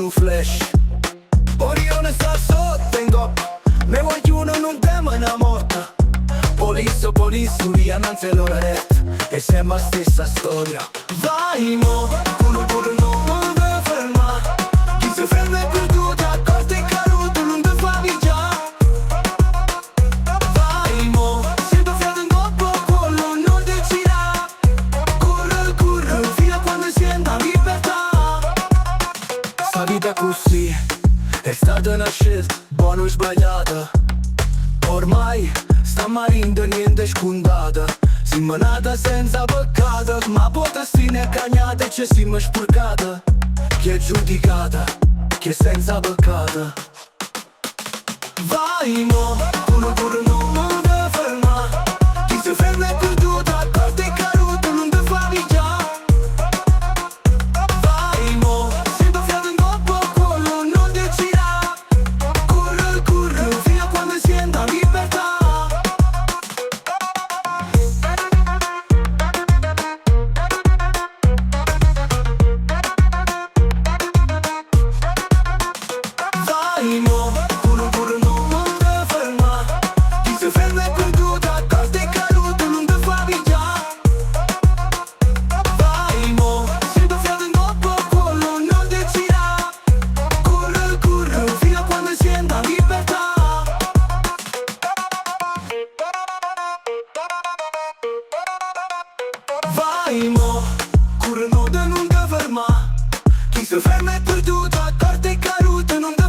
un flash. Orione sta sotto in coppa, me vogliono non tema una morta. Polisso, via nanzi l'ora retta, e sembra stessa storia. Vai mo, uno pure non deve fermare. Chi si ferma è perduto, accorto e caduto, non ti fa già. Vai mo, se tu fai un dopo, quello non decida. Corre, fino a quando senta libertà. Sta vita così è stata una scelta, buona o sbagliata. Ormai sta marito niente scontata. Siamo nata senza peccato, ma poi destina è cagnata e ci siamo spurcata. Chi è giudicata, chi è senza peccato. Vai mo, uno pure non deve fermare. Chi si ferma è perduto, accorto e caduto, non ti fa già. Vai mo, se tu fai un dopo, quello non decida. Corre, fino a quando senta libertà. Vai mo, uno pure non deve fermare. Chi si ferma è perduto, accorto e caduto, non ti fa già. Vai mo, se tu fai un dopo, quello non decida. Corre, fino a quando senta libertà. Vai mo, corre non ti ferma. Chi si ferma è perduto, accorto e caduto, non ti